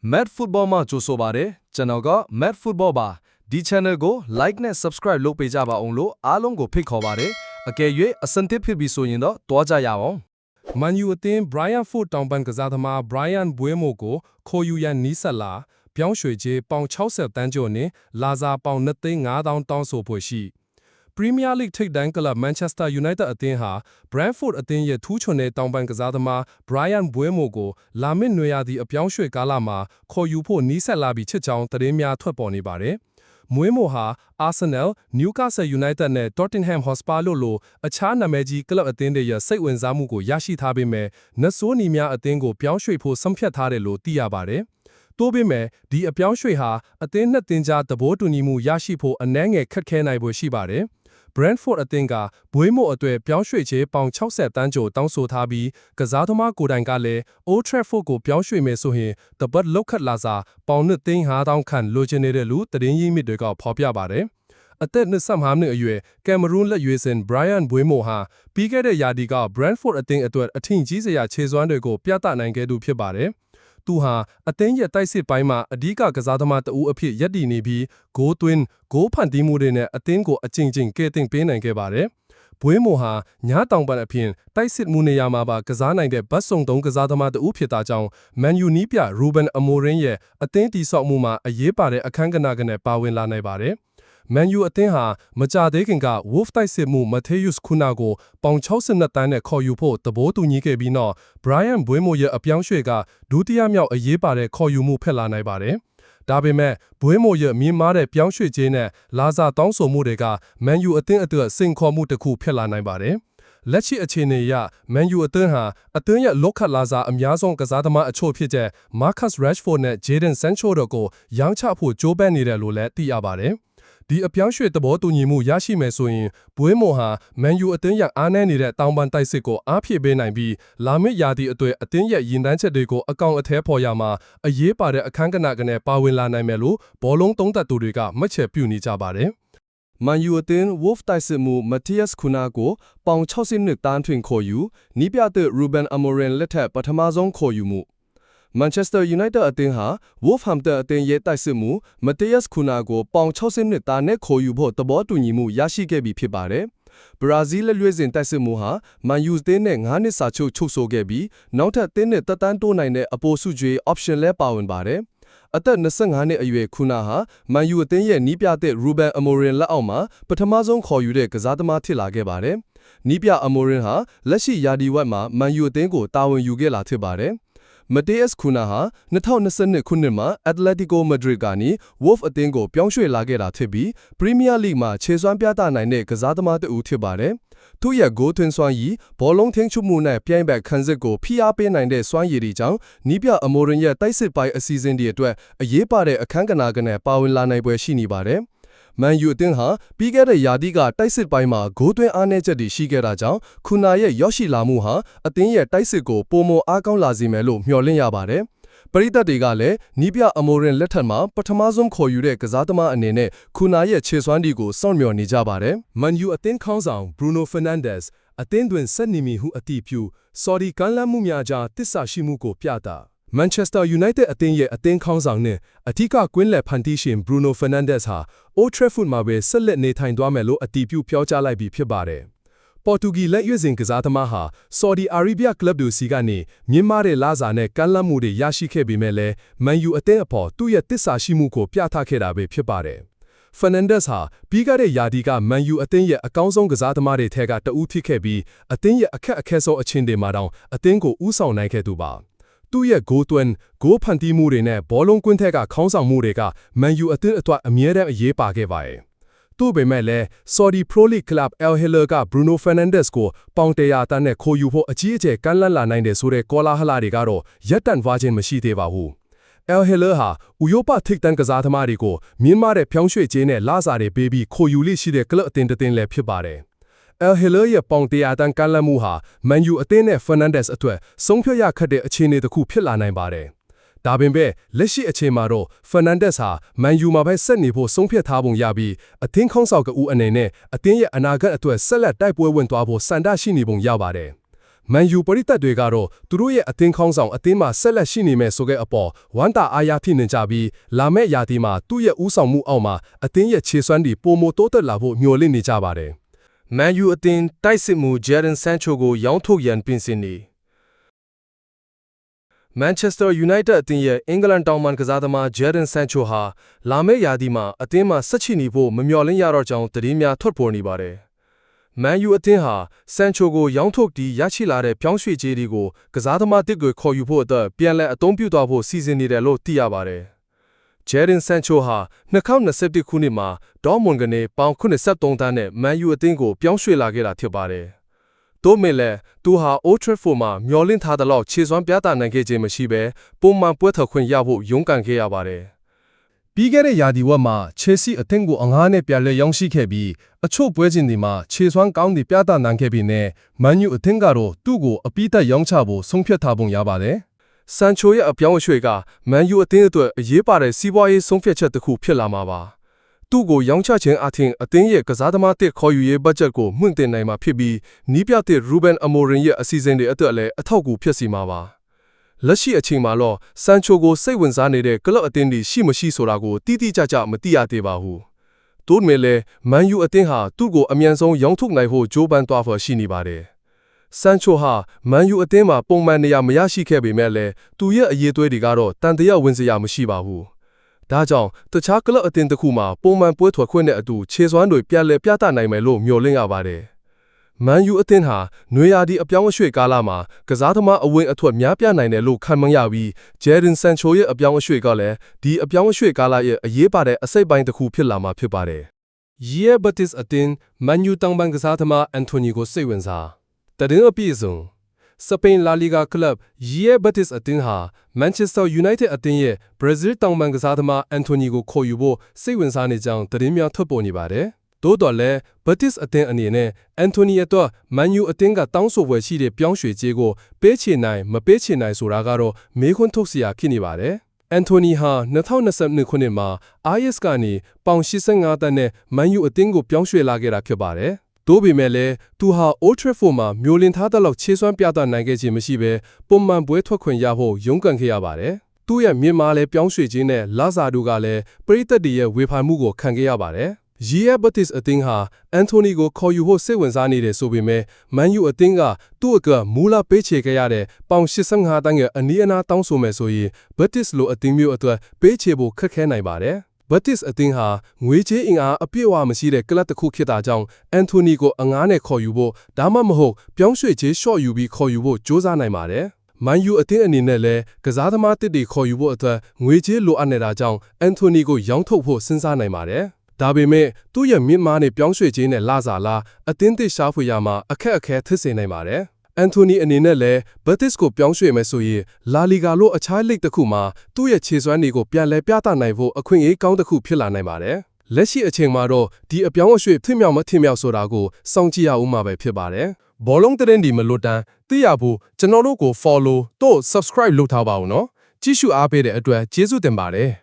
Mad Football မှာကြိုဆိုပါရစေကျွန်တော်က Mad Football ပါဒီ channel ကို like နဲ့ subscribe လုပ်ပေးကြပါအောင်လို့အားလုံးကိုဖိတ်ခေါ်ပါတယ်အကယ်၍အဆင်သင့်ဖြစ်ပြီဆိုရင်တော့တွားကြရအောင် Man U အသင်း Brian Ford တောင်ပန်ကစားသမား Brian Mbeumo ကိုခေါ်ယူရန်နီးစပ်လာပြောင်းရွှေ့ကြေးပေါင်60တန်းကျော်နဲ့လာစာပေါင်2,500,000တောင်းဆိုဖွယ်ရှိ Premier League ထိပ်တန်းကလပ် Manchester United အသင်းဟာ Brentford အသင်းရဲ့ထူးချွန်တဲ့တောင်ပန်ကစားသမား Brian Mbeumo ကိုလာမည့်နွေရာသီအပြောင်းရွှေ့ကာလမှာခေါ်ယူဖို့နီးစပ်လာပြီးချစ်ကြောင်းသတင်းများထွက်ပေါ်နေပါတယ်။ Mbeumo ဟာ Arsenal, Newcastle United နဲ့ Tottenham Hotspur လို့လိုအခြားနာမည်ကြီးကလပ်အသင်းတွေရဲ့စိတ်ဝင်စားမှုကိုရရှိထားပေမဲ့နတ်ဆိုးနီများအသင်းကိုပြောင်းရွှေ့ဖို့ဆုံးဖြတ်ထားတယ်လို့သိရပါတယ်။သို့ပေမဲ့ဒီအပြောင်းရွှေ့ဟာအသင်းနှစ်သင်းကြားသဘောတူညီမှုရရှိဖို့အနည်းငယ်ခက်ခဲနိုင်ဖွယ်ရှိပါတယ်။ Brentford အသင်းကMbeumoအတွက်ပြောင်းရွှေ့ခြင်းပေါင်60တန်းကျော်တောင်းဆိုထားပြီးကစားသမားကိုယ်တိုင်ကလည်း Old Trafford ကိုပြောင်းရွှေ့မယ်ဆိုရင်တပတ်လောက်ခတ်လာစာပေါင်2,500,000ခန့်လိုချင်နေတဲ့လူသတင်းရင်းမြစ်တွေကဖော်ပြပါတယ်။အသက်25နှစ်အရွယ်ကင်မရူးလက်ရွေးစင် Brian Mbeumo ဟာပြီးခဲ့တဲ့ရာသီက Brentford အသင်းအတွက်အထင်ကြီးစရာခြေစွမ်းတွေကိုပြသနိုင်ခဲ့သူဖြစ်ပါတယ်။သူဟာအသင်းရဲ့တိုက်စစ်ပိုင်းမှာအဓိကကစားသမားတဦးအဖြစ်ရပ်တည်နေပြီးဂိုးသွင်းဂိုးဖန်တီးမှုတွေနဲ့အသင်းကိုအကျဉ်းချင်းကဲတင်ပေးနိုင်ခဲ့ပါတယ်။ Mbeumo ဟာညတောင်ပန်အဖြစ်တိုက်စစ်မှုနေရာမှာပါကစားနိုင်တဲ့ဘတ်စုံသုံးကစားသမားတဦးဖြစ်တာကြောင့် Man U နီးပြ Ruben Amorim ရဲ့အသင်းတည်ဆောက်မှုမှာအရေးပါတဲ့အခန်းကဏ္ဍကနေပါဝင်လာနိုင်ပါတယ်။ Man U အသင်းဟာမကြသေးခင်က Wolf တိုက်စစ်မှု Matheus Cunha ကိုပေါင်62တန်းနဲ့ခေါ်ယူဖို့သဘောတူညီခဲ့ပြီးနောက် Brian Mbeumo ရဲ့အပြောင်းရွှေ့ကဒုတိယမြောက်အရေးပါတဲ့ခေါ်ယူမှုဖြစ်လာနိုင်ပါတယ်။ဒါပေမဲ့Mbeumoရဲ့မြင့်မားတဲ့ပြောင်းရွှေ့ခြင်းနဲ့လာစာတောင်းဆိုမှုတွေက Man U အသင်းအတွက်စိန်ခေါ်မှုတစ်ခုဖြစ်လာနိုင်ပါတယ်။လက်ရှိအခြေအနေအရ Man U အသင်းဟာအသင်းရဲ့လောကလာစာအများဆုံးကစားသမားအချို့ဖြစ်တဲ့ Marcus Rashford နဲ့ Jadon Sancho တို့ကိုရောင်းချဖို့ကြိုးပမ်းနေတယ်လို့လည်းသိရပါတယ်။ဒီအပြောင်းရွှေ့သဘောတူညီမှုရရှိမယ်ဆိုရင်Mbeumoဟာ Man U အသင်းရဲ့အားနည်းနေတဲ့တောင်ပန်တိုက်စစ်ကိုအားဖြည့်ပေးနိုင်ပြီးလာမည့်ရာသီအတွက်အသင်းရဲ့ရည်တန်းချက်တွေကိုအကောင်အထည်ဖော်ရမှာအရေးပါတဲ့အခန်းကဏ္ဍကနေပါဝင်လာနိုင်မယ်လို့ဘောလုံးသုံးသပ်သူတွေကမှတ်ချက်ပြုနေကြပါတယ်။ Man U အသင်း Wolf တိုက်စစ်မှု Matheus Cunha ကိုပေါင်62တန်းထွင်ခေါ်ယူနီးပြသစ် Ruben Amorim လက်ထက်ပထမဆုံးခေါ်ယူမှုManchester United အသင်းဟာ Wolverhampton အသင်းရဲ့တိုက်စစ်မှု Matheus Cunha ကိုပေါင်62တန်းနဲ့ခေါ်ယူဖို့သဘောတူညီမှုရရှိခဲ့ပြီဖြစ်ပါတယ်။ဘရာဇီးလက်ရွေးစင်တိုက်စစ်မှုဟာ Man U အသင်းနဲ့9နှစ်စာချုပ်ဆိုခဲ့ပြီးနောက်ထပ်3နှစ်သက်တမ်းတိုးနိုင်တဲ့အပိုစုကြွေး option လဲပါဝင်ပါတယ်။အသက်25နှစ်အရွယ်Cunhaဟာ Man U အသင်းရဲ့နီးပြသစ် Ruben Amorim လက်အောက်မှာပထမဆုံးခေါ်ယူတဲ့ကစားသမားဖြစ်လာခဲ့ပါတယ်။နီးပြ Amorim ဟာလက်ရှိယာဒီဝက်မှာ Man U အသင်းကိုတာဝန်ယူခဲ့လာဖြစ်ပါတယ်။ Matheus Cunha ဟာ2022ခုနှစ်မှာ Atletico Madrid ကနေ Wolf အသင်းကိုပြောင်းရွှေ့လာခဲ့တာဖြစ်ပြီး Premier League မှာခြေစွမ်းပြသနိုင်တဲ့ကစားသမားတစ်ဦးဖြစ်ပါတယ်။သူ့ရဲ့ဂိုးသွင်းစွမ်းရည်ဘောလုံးထိန်းချုပ်မှုနဲ့ပြိုင်ဘက်ခံစစ်ကိုဖိအားပေးနိုင်တဲ့စွမ်းရည်တွေကြောင့်နီးပြ Amorim ရဲ့တိုက်စစ်ပိုင်းအစီအစဉ်တွေအတွက်အရေးပါတဲ့အခန်းကဏ္ဍကနေပါဝင်လာနိုင်ပွဲရှိနေပါတယ်။ Man U အသင်းဟာပြီးခဲ့တဲ့ရာသီကတိုက်စစ်ပိုင်းမှာဂိုးသွင်းအားနည်းချက်တွေရှိခဲ့တာကြောင့် Cunha ရဲ့ရောက်ရှိလာမှုဟာအသင်းရဲ့တိုက်စစ်ကိုပိုမိုအားကောင်းလာစေမယ်လို့မျှော်လင့်ရပါတယ်။ပရိသတ်တွေကလည်းနီးပြ Amorim လက်ထက်မှာပထမဆုံးခေါ်ယူတဲ့ကစားသမားအနေနဲ့ Cunha ရဲ့ခြေစွမ်းတွေကိုစောင့်မျှော်နေကြပါတယ်။ Man U အသင်းခေါင်းဆောင် Bruno Fernandes အသင်းတွင်ဆက်နေမည်ဟုအတည်ပြု Saudi ကမ်းလှမ်းမှုများကြားတစ္ဆာရှိမှုကိုပြသManchester United အသင်းရဲ့အသင်းခေါင်းဆောင်နှင့်အထူးကွင်းလယ်ဖန်တီးရှင် Bruno Fernandes ဟာ Old Trafford မှာပဲဆက်လက်နေထိုင်သွားမယ်လို့အတည်ပြုပြောကြားလိုက်ပြီးဖြစ်ပါတယ်။ပေါ်တူဂီလက်ရွေးစင်ကစားသမားဟာ Saudi Arabia ကလပ်တို့စီကနေမြင့်မားတဲ့လစာနဲ့ကမ်းလှမ်းမှုတွေရရှိခဲ့ပေမဲ့လည်း Man U အသင်းအပေါ်သူ့ရဲ့တစ္ဆာရှိမှုကိုပြသခဲ့တာပဲဖြစ်ပါတယ်။ Fernandes ဟာပြီးခဲ့တဲ့ရာသီက Man U အသင်းရဲ့အကောင်းဆုံးကစားသမားတွေထဲကတဦးဖြစ်ခဲ့ပြီးအသင်းရဲ့အခက်အခဲဆုံးအချိန်တွေမှာတောင်အသင်းကိုဦးဆောင်နိုင်ခဲ့သူပါ။သူ့ရဲ့ဂိုးသွင်းဂိုးဖန်တီးမှုတွေနဲ့ဘောလုံးကွင်းထက်ကခေါင်းဆောင်မှုတွေက Man U အသင်းအတွက်အမြဲတမ်းအရေးပါခဲ့ပါတယ်။သို့ပေမဲ့လည်း Saudi Pro League Club Al Hilal က Bruno Fernandes ကိုပေါင်100တန်းနဲ့ခေါ်ယူဖို့အကြီးအကျယ်ကမ်းလှမ်းလာနိုင်တယ်ဆိုတဲ့ကောလာဟလတွေကတော့ရပ်တန့်သွားခြင်းမရှိသေးပါဘူး။ Al Hilal ဟာဥရောပထိပ်တန်းကစားသမားတွေကိုမြင့်မားတဲ့ဖြောင်းရွှေ့ခြင်းနဲ့လာစာတွေပေးပြီးခေါ်ယူလိရှိတဲ့ကလပ်အသင်းတစ်သင်းလည်းဖြစ်ပါတယ်။ Al Hilal ရဲ့ပေါင်100တန်းကမ်းလှမ်းမှုဟာ Man U အသင်းနဲ့ Fernandes အတွက်ဆုံးဖြတ်ရခက်တဲ့အခြေအနေတစ်ခုဖြစ်လာနိုင်ပါတယ်။ဒါပေမဲ့လက်ရှိအချိန်မှာတော့ Fernandes ဟာ Man U မှာပဲဆက်နေဖို့ဆုံးဖြတ်ထားပုံရပြီးအသင်းခေါင်းဆောင်ကဦးအနေနဲ့အသင်းရဲ့အနာဂတ်အတွက်ဆက်လက်တိုက်ပွဲဝင်သွားဖို့စံတရှိနေပုံရပါတယ်။ မန်ယူပရိသတ်တွေကတော့သူတို့ရဲ့အသင်းခေါင်းဆောင်အသင်းမှာဆက်လက်ရှိနေမယ်ဆိုတဲ့အပေါ်ဝမ်းသာအားရဖြစ်နေကြပြီးလာမယ့်ရာသီမှာသူ့ရဲ့ဦးဆောင်မှုအောက်မှာအသင်းရဲ့ခြေစွမ်းတွေပိုမိုတိုးတက်လာဖို့မျှော်လင့်နေကြပါတယ်။ မန်ယူအသင်းတိုက်စစ်မှုဂျယ်ဒန်ဆန်ချိုကိုရောင်းထုတ်ရန်ပြင်ဆင်နေမန်ချက်စတာယူနိုက်တက်အသင်းရဲ့အင်္ဂလန်တောင်ပိုင်းကစားသမားဂျယ်ဒန်ဆန်ချိုဟာလာမယ့်ရာသီမှာအသင်းမှာဆက်ချီနေဖို့မမျှော်လင့်ရတော့ကြောင်းသတင်းများထွက်ပေါ်နေပါတယ်။မန်ယူအသင်းဟာဆန်ချိုကိုရောင်းထုတ်ပြီးရရှိလာတဲ့ပြောင်းရွှေ့ကြေးတွေကိုကစားသမားတစ်ကိုခေါ်ယူဖို့အတွက်ပြန်လည်အသုံးပြုသွားဖို့စီစဉ်နေတယ်လို့သိရပါတယ်။ဂျယ်ဒန်ဆန်ချိုဟာ2021ခုနှစ်မှာဒေါ်မွန်ကနေပေါင်83တန်းနဲ့မန်ယူအသင်းကိုပြောင်းရွှေ့လာခဲ့တာဖြစ်ပါတယ်။သို့မဲ့လည်းသူဟာ Old Trafford မှာမျော်လင့်ထားသလောက်ခြေစွမ်းပြသနိုင်ခဲ့ခြင်းမရှိဘဲပုံမှန်ပွဲထွက်ခွင့်ရဖို့ရုန်းကန်ခဲ့ရပါတယ်။ ပြီးခဲ့တဲ့ရာသီဝက်မှာချယ်ဆီအသင်းကိုအငှားနဲ့ပြန်လည်ရောင်းရှိခဲ့ပြီးအချို့ပွဲစဉ်တွေမှာခြေစွမ်းကောင်းတွေပြသနိုင်ခဲ့ပြီးနဲ့မန်ယူအသင်းကတော့သူ့ကိုအပိသက်ရောင်းချဖို့ဆုံးဖြတ်ထားပုံရပါတယ်။ဆန်ချိုရဲ့အပြောင်းအရွှေ့ကမန်ယူအသင်းအတွက်အရေးပါတဲ့စီးပွားရေးဆုံးဖြတ်ချက်တစ်ခုဖြစ်လာမှာပါ။သူ့ကိုရောင်းချခြင်းအပြင်အသင်းရဲ့ကစားသမားတစ်ခေါ်ယူရေးဘတ်ဂျက်ကိုမြင့်တင်နိုင်မှာဖြစ်ပြီးနီးပြတဲ့ရူဘန်အမိုရင်ရဲ့အစီအစဉ်တွေအတွက်လည်းအထောက်အကူဖြစ်စီမှာပါ။လက်ရှိအချိန်မှာတော့ဆန်ချိုကိုစိတ်ဝင်စားနေတဲ့ကလပ်အသင်းတွေရှိမရှိဆိုတာကိုတိတိကျကျမသိရသေးပါဘူး။သို့မဲ့လည်းမန်ယူအသင်းဟာသူ့ကိုအမြန်ဆုံးရောင်းထုတ်နိုင်ဖို့ကြိုးပမ်းသွားဖို့ရှိနေပါတယ်။ဆန်ချိုဟာမန်ယူအသင်းမှာပုံမှန်နေရာမရရှိခဲ့ပေမဲ့လည်းသူရဲ့အရေးသွေးတွေကတော့တန်တရားဝင်စရာမရှိပါဘူး။ဒါကြောင့်တခြားကလပ်အသင်းတစ်ခုမှာပုံမှန်ပွဲထွက်ခွင့်နဲ့အတူခြေစွမ်းတွေပြန်လည်ပြသနိုင်မယ်လို့မျှော်လင့်ရပါတယ်။မန်ယူအသင်းဟာနွေရာသီအပြောင်းအရွှေ့ကာလမှာကစားသမားအဝင်အထွက်များပြားနိုင်တယ်လို့ခန့်မှန်းရပြီးဂျယ်ဒန်ဆန်ချိုရဲ့အပြောင်းအရွှေ့ကလည်းဒီအပြောင်းအရွှေ့ကာလရဲ့အရေးပါတဲ့အစိတ်ပိုင်းတစ်ခုဖြစ်လာမှာဖြစ်ပါတယ်။ ရီယယ်ဘတ်တစ်အသင်းမန်ယူတောင်ပိုင်းကစားသမားအန်တိုနီကိုစိတ်ဝင်စားတရင်အပြည့်စုံစပိန်လာလီဂါကလပ်ရီယယ်ဘတ်တစ်အသင်းဟာမန်ချက်စတာယူနိုက်တက်အသင်းရဲ့ဘရာဇီးတောင်ပိုင်းကစားသမားအန်တိုနီကိုခေါ်ယူဖို့စိတ်ဝင်စားနေကြောင်းသတင်းများထွက်ပေါ်နေပါတယ်။သို့တော်လည်းဘတ်တစ်အသင်းအနေနဲ့အန်တိုနီအတွက်မန်ယူအသင်းကတောင်းဆိုဖွယ်ရှိတဲ့ပြောင်းရွှေ့ကြေးကိုပေးချေနိုင်မပေးချေနိုင်ဆိုတာကတော့မေးခွန်းထုတ်စရာဖြစ်နေပါတယ်။အန်တိုနီဟာ2022ခုနှစ်မှာ IS ကနေပေါင်85တန်းနဲ့မန်ယူအသင်းကိုပြောင်းရွှေ့လာခဲ့တာဖြစ်ပါတယ်။သို့ပေမဲ့လည်းသူဟာ Old Trafford မှာမျောလင့်ထားတဲ့လောက်ခြေစွမ်းပြသနိုင်ခဲ့ခြင်းမရှိဘဲပုံမှန်ပွဲထွက်ခွင့်ရဖို့ရုန်းကန်ခဲ့ရပါတယ်။သူ့ရဲ့မြင့်မားလည်းပြောင်းရွှေ့ခြင်းနဲ့လာဇာဒူကလည်းပရိသတ်တွေရဲ့ဝေဖန်မှုကိုခံခဲ့ရပါတယ်။ရီယယ်ဘတ်တစ်အသင်းဟာအန်တိုနီကိုခေါ်ယူဖို့စိတ်ဝင်စားနေတယ်ဆိုပေမဲ့မန်ယူအသင်းကသူ့အတွက်မူလပေးချေခဲ့ရတဲ့ပေါင်85တန်းရဲ့အနီးအနားတောင်းဆိုမယ်ဆိုရင်ဘတ်တစ်လိုအသင်းမျိုးအတွက်ပေးချေဖို့ခက်ခဲနိုင်ပါတယ်။ဘတ်တစ်အသင်းဟာငွေကြေးအင်အားအပြည့်အဝမရှိတဲ့ကလပ်တစ်ခုဖြစ်တာကြောင့်အန်တိုနီကိုအငားနဲ့ခေါ်ယူဖို့ဒါမှမဟုတ်ပြောင်းရွှေ့ကြေးလျှော့ယူပြီးခေါ်ယူဖို့ကြိုးစားနိုင်ပါတယ်။မန်ယူအသင်းအနေနဲ့လည်းကစားသမားတစ်တွေခေါ်ယူဖို့အတွက်ငွေကြေးလိုအပ်နေတာကြောင့်အန်တိုနီကိုရောင်းထုတ်ဖို့စဉ်းစားနိုင်ပါတယ်။ဒါပေမဲ့သူ့ရဲ့မြင့်မားနဲ့ပြောင်းရွှေ့ခြင်းနဲ့လာစားလာအသင်းသစ်ရှာဖွေရမှာအခက်အခဲဖြစ်စေနိုင်ပါတယ်။အန်တိုနီအနေနဲ့လည်းဘတ်တစ်ကိုပြောင်းရွှေ့မယ်ဆိုရင်လာလီဂါလိုအခြားလိဂ်တစ်ခုမှာသူ့ရဲ့ခြေစွမ်းတွေကိုပြန်လည်ပြသနိုင်ဖို့အခွင့်အရေးကောင်းတစ်ခုဖြစ်လာနိုင်ပါတယ်။လက်ရှိအချိန်မှာတော့ဒီအပြောင်းအရွှေ့ဖြစ်မြောက်မဖြစ်မြောက်ဆိုတာကိုစောင့်ကြည့်ရဦးမှာပဲဖြစ်ပါတယ်။ဘောလုံးသတင်းဒီမလွတ်တမ်းသိရဖို့ကျွန်တော်တို့ကို follow တို့ subscribe လုပ်ထားပါဦးနော်။ကြည့်ရှုအားပေးတဲ့အတွက်ကျေးဇူးတင်ပါတယ်။